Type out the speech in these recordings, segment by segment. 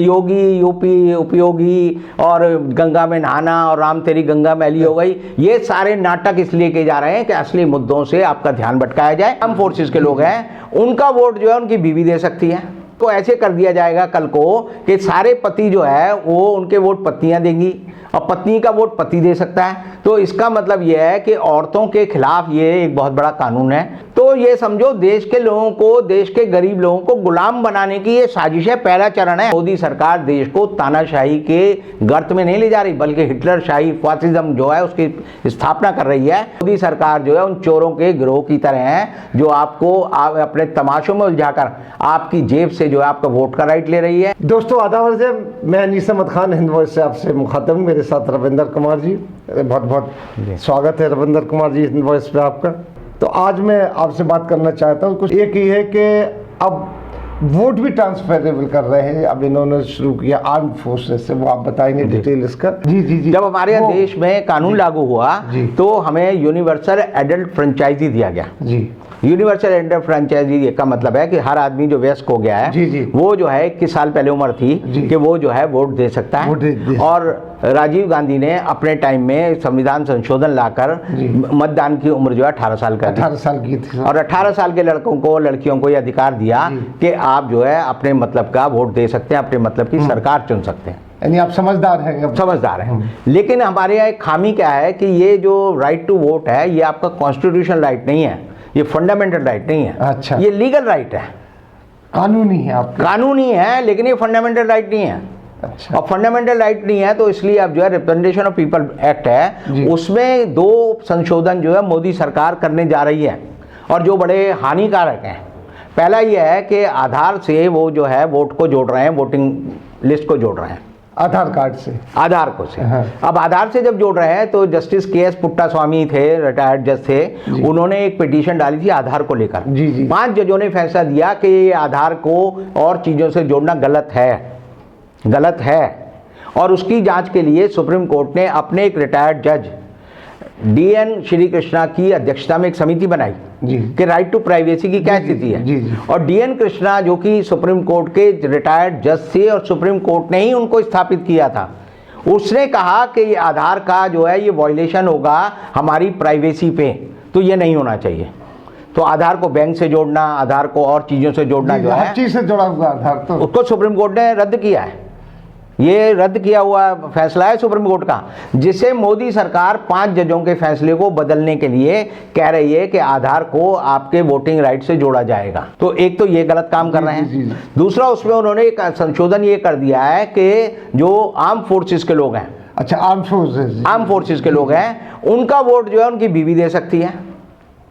योगी UP उपयोगी और गंगा में नहाना और राम तेरी गंगा मैली हो गई, ये सारे नाटक इसलिए किए जा रहे हैं कि असली मुद्दों से आपका ध्यान भटकाया जाए। आर्म फोर्सेस के लोग हैं, उनका वोट जो है उनकी बीवी दे सकती है। तो ऐसे कर दिया जाएगा कल को कि सारे पति जो है वो उनके वोट पत्नियां देंगी और पत्नी का वोट पति दे सकता है। तो इसका मतलब यह है कि औरतों के खिलाफ ये एक बहुत बड़ा कानून है। तो ये समझो देश के लोगों को, देश के गरीब लोगों को गुलाम बनाने की ये साजिश है, पहला चरण है। मोदी सरकार देश को तानाशाही के गर्त में नहीं ले जा रही, बल्कि हिटलर शाही फासिज्म जो है उसकी स्थापना कर रही है। मोदी सरकार जो है उन चोरों के गिरोह की तरह है जो आपको अपने तमाशों में उलझाकर आपकी जेब से जो है आपका वोट का राइट ले रही है। दोस्तों आदाब से मैं अनीस अहमद खान हिंद वॉइस से आपसे मुखातिब हूं। मेरे साथ रविंदर कुमार जी, बहुत बहुत स्वागत है रविंदर कुमार जी हिंद वॉइस पे आपका। तो आज मैं आपसे बात करना चाहता हूँ, कुछ एक ही है कि अब वोट भी ट्रांसफरेबल कर रहे हैं, अब इन्होंने शुरू किया आर्म फोर्सेस से, वो आप बताएंगे डिटेल इसका। जी जी जी। जब हमारे यहाँ देश में कानून लागू हुआ तो हमें यूनिवर्सल एडल्ट फ्रेंचाइजी दिया गया। जी, यूनिवर्सल एडल्ट फ्रेंचाइजी का मतलब है कि हर आदमी जो वयस्क हो गया है जी, वो जो है 21 साल पहले उम्र थी कि वो जो है वोट दे सकता है। और राजीव गांधी ने अपने टाइम में संविधान संशोधन लाकर मतदान की उम्र जो है 18 साल कर दी। 18 साल की थी और 18 साल के लड़कों को, लड़कियों को ये अधिकार दिया कि आप जो है अपने मतलब का वोट दे सकते हैं, अपने मतलब की सरकार चुन सकते हैं। यानी आप समझदार हैं। समझदार हैं। लेकिन हमारे यहाँ एक खामी क्या है कि ये जो राइट टू वोट है ये आपका कॉन्स्टिट्यूशनल राइट नहीं है, ये फंडामेंटल राइट नहीं है। अच्छा, ये लीगल राइट है, कानूनी है, आपका कानूनी है, लेकिन ये फंडामेंटल राइट नहीं है। अच्छा, और फंडामेंटल राइट नहीं है तो इसलिए अब जो है रिप्रेजेंटेशन ऑफ पीपल एक्ट है, उसमें 2 संशोधन जो है मोदी सरकार करने जा रही है और जो बड़े हानिकारक हैं। पहला ये है कि आधार से वो जो है वोट को जोड़ रहे हैं, वोटिंग लिस्ट को जोड़ रहे हैं आधार कार्ड से, आधार को से। हाँ। अब आधार से जब जोड़ रहे हैं तो जस्टिस के.एस. पुट्टास्वामी थे, रिटायर्ड जज थे, उन्होंने एक पिटीशन डाली थी आधार को लेकर। 5 जजों ने फैसला दिया कि ये आधार को और चीज़ों से जोड़ना गलत है। और उसकी जांच के लिए सुप्रीम कोर्ट ने अपने एक रिटायर्ड जज डी.एन. श्री कृष्णा की अध्यक्षता में एक समिति बनाई कि राइट टू प्राइवेसी की क्या स्थिति है। और डी.एन. कृष्णा जो कि सुप्रीम कोर्ट के रिटायर्ड जज थे और सुप्रीम कोर्ट ने ही उनको स्थापित किया था, उसने कहा कि ये आधार का जो है ये वायलेशन होगा हमारी प्राइवेसी पे, तो ये नहीं होना चाहिए। तो आधार को बैंक से जोड़ना, आधार को और चीज़ों से जोड़ना जो है, हर चीज़ से जोड़ा हुआ आधार, तो उसको सुप्रीम कोर्ट ने रद्द किया है। ये रद्द किया हुआ फैसला है सुप्रीम कोर्ट का, जिसे मोदी सरकार 5 जजों के फैसले को बदलने के लिए कह रही है कि आधार को आपके वोटिंग राइट से जोड़ा जाएगा। तो एक तो ये गलत काम कर रहे हैं। दूसरा, उसमें उन्होंने एक संशोधन ये कर दिया है कि जो आर्म फोर्सेस के लोग हैं, अच्छा आर्म फोर्सेस के लोग हैं, उनका वोट जो है उनकी बीवी दे सकती है।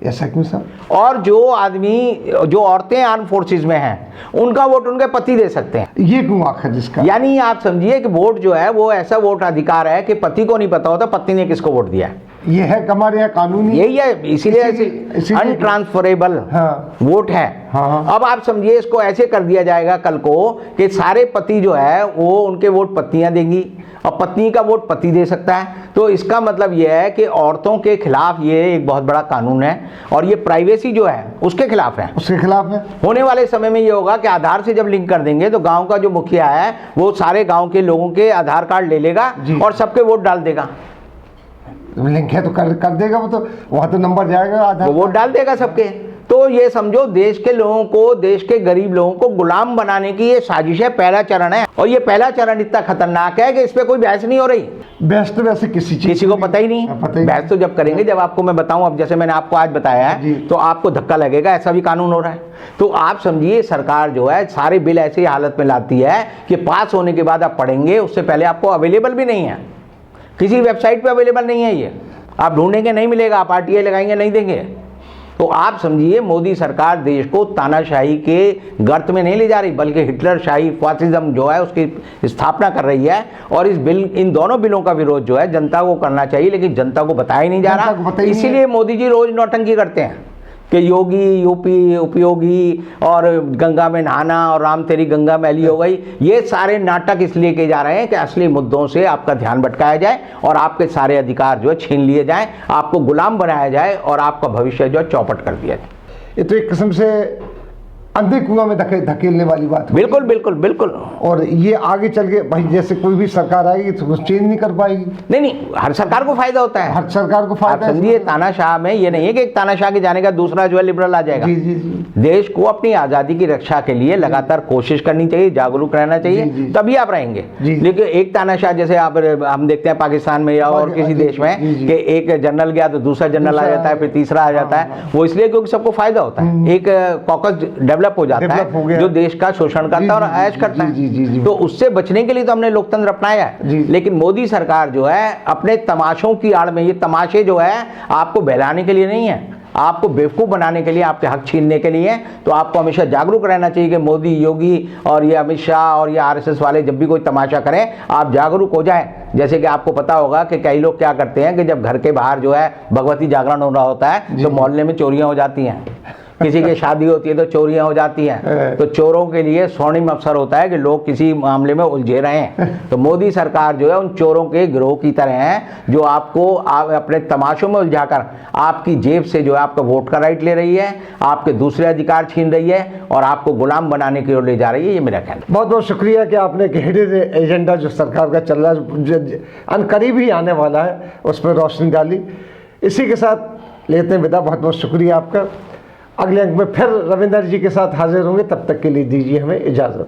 ऐसा क्यों सर? और जो औरतें आर्म फोर्सेस में हैं उनका वोट उनके पति दे सकते हैं। ये क्यों आखिर इसका? यानी आप समझिए कि वोट जो है वो ऐसा वोट अधिकार है कि पति को नहीं पता होता पत्नी ने किसको वोट दिया है। ये है हमारे यहाँ कानूनी, यही है, इसीलिए अनट्रांसफरेबल वोट है। अब आप समझिए इसको ऐसे कर दिया जाएगा कल को कि सारे पति जो है वो उनके वोट पत्नियां देंगी और पत्नी का वोट पति दे सकता है। तो इसका मतलब यह है कि औरतों के खिलाफ ये एक बहुत बड़ा कानून है और ये प्राइवेसी जो है उसके खिलाफ है। होने वाले समय में ये होगा कि आधार से जब लिंक कर देंगे तो गांव का जो मुखिया है वो सारे गांव के लोगों के आधार कार्ड ले लेगा और सबके वोट डाल देगा। लिंक है तो कर देगा, वो तो वहाँ तो नंबर जाएगा, आधार वोट डाल देगा सबके। तो ये समझो देश के लोगों को, देश के गरीब लोगों को गुलाम बनाने की ये साजिश है, पहला चरण है। और ये पहला चरण इतना खतरनाक है कि इस पे कोई बहस नहीं हो रही। बहस तो वैसे किसी को पता ही नहीं। बहस तो जब करेंगे जब आपको मैं बताऊं। अब जैसे मैंने आपको आज बताया है तो आपको धक्का लगेगा, ऐसा भी कानून हो रहा है। तो आप समझिए सरकार जो है सारे बिल ऐसी हालत में लाती है कि पास होने के बाद आप पढ़ेंगे, उससे पहले आपको अवेलेबल भी नहीं है, किसी वेबसाइट पे अवेलेबल नहीं है। ये आप ढूंढेंगे नहीं मिलेगा, आप आरटीआई लगाएंगे नहीं देंगे। तो आप समझिए मोदी सरकार देश को तानाशाही के गर्त में नहीं ले जा रही, बल्कि हिटलर शाही फासिज्म जो है उसकी स्थापना कर रही है। और इन दोनों बिलों का विरोध जो है जनता को करना चाहिए, लेकिन जनता को बताया ही नहीं जा रहा। इसीलिए मोदी जी रोज नौटंकी करते हैं कि योगी यूपी उपयोगी और गंगा में नहाना और राम तेरी गंगा मैली हो गई, ये सारे नाटक इसलिए किए जा रहे हैं कि असली मुद्दों से आपका ध्यान भटकाया जाए और आपके सारे अधिकार जो है छीन लिए जाएं, आपको गुलाम बनाया जाए और आपका भविष्य जो है चौपट कर दिया जाए। ये तो एक किस्म से अंधे कुआं में धकेलने वाली बात। बिल्कुल बिल्कुल बिल्कुल। और ये आगे चल के भाई जैसे कोई भी सरकार आएगी तो कुछ चेंज नहीं कर पाएगी। नहीं, हर सरकार को फायदा होता है, हर सरकार को आप फायदा है। समझिए तानाशाह में ये नहीं है कि एक तानाशाह के जाने का दूसरा जो है लिबरल आ जाएगा। जी जी जी। देश को अपनी आजादी की रक्षा के लिए लगातार कोशिश करनी चाहिए, जागरूक रहना चाहिए, जी, जी। तभी आप रहेंगे। जी। लेकिन एक तानाशाह जैसे आप हम देखते हैं पाकिस्तान में या और किसी जी, देश में जी, जी। कि एक जनरल गया तो दूसरा जनरल आ जाता है, फिर तीसरा आ जाता है। वो इसलिए क्योंकि सबको फायदा होता है, एक कॉकस डेवलप हो जाता डेवलप हो है गया। जो देश का शोषण करता है और जी, जी, ऐश करता जी, जी, जी, है। जी। तो उससे बचने के लिए तो हमने लोकतंत्र अपनाया है। जी। लेकिन मोदी सरकार जो है अपने तमाशों की आड़ में, ये तमाशे जो है आपको बहलाने के लिए नहीं है, आपको बेवकूफ़ बनाने के लिए, आपके हक छीनने के लिए। तो आपको हमेशा जागरूक रहना चाहिए कि मोदी, योगी और ये अमित शाह और ये आरएसएस वाले जब भी कोई तमाशा करें आप जागरूक हो जाएं। जैसे कि आपको पता होगा कि कई लोग क्या करते हैं कि जब घर के बाहर जो है भगवती जागरण हो रहा होता है तो मोहल्ले में चोरियां हो जाती हैं, किसी की शादी होती है तो चोरियां हो जाती हैं। तो चोरों के लिए स्वर्णिम अवसर होता है कि लोग किसी मामले में उलझे रहे हैं। तो मोदी सरकार जो है उन चोरों के गिरोह की तरह है जो आपको अपने तमाशों में उलझाकर आपकी जेब से जो है आपका वोट का राइट ले रही है, आपके दूसरे अधिकार छीन रही है और आपको गुलाम बनाने की ओर ले जा रही है। ये मेरा कहना है। बहुत बहुत शुक्रिया कि आपने एक हिडन एजेंडा जो सरकार का चल रहा है, जो अनकरीब ही आने वाला है, उस पर रोशनी डाली। इसी के साथ लेते हैं विदा। बहुत बहुत शुक्रिया आपका। अगले अंक में फिर रविंदर जी के साथ हाजिर होंगे, तब तक के लिए दीजिए हमें इजाज़त।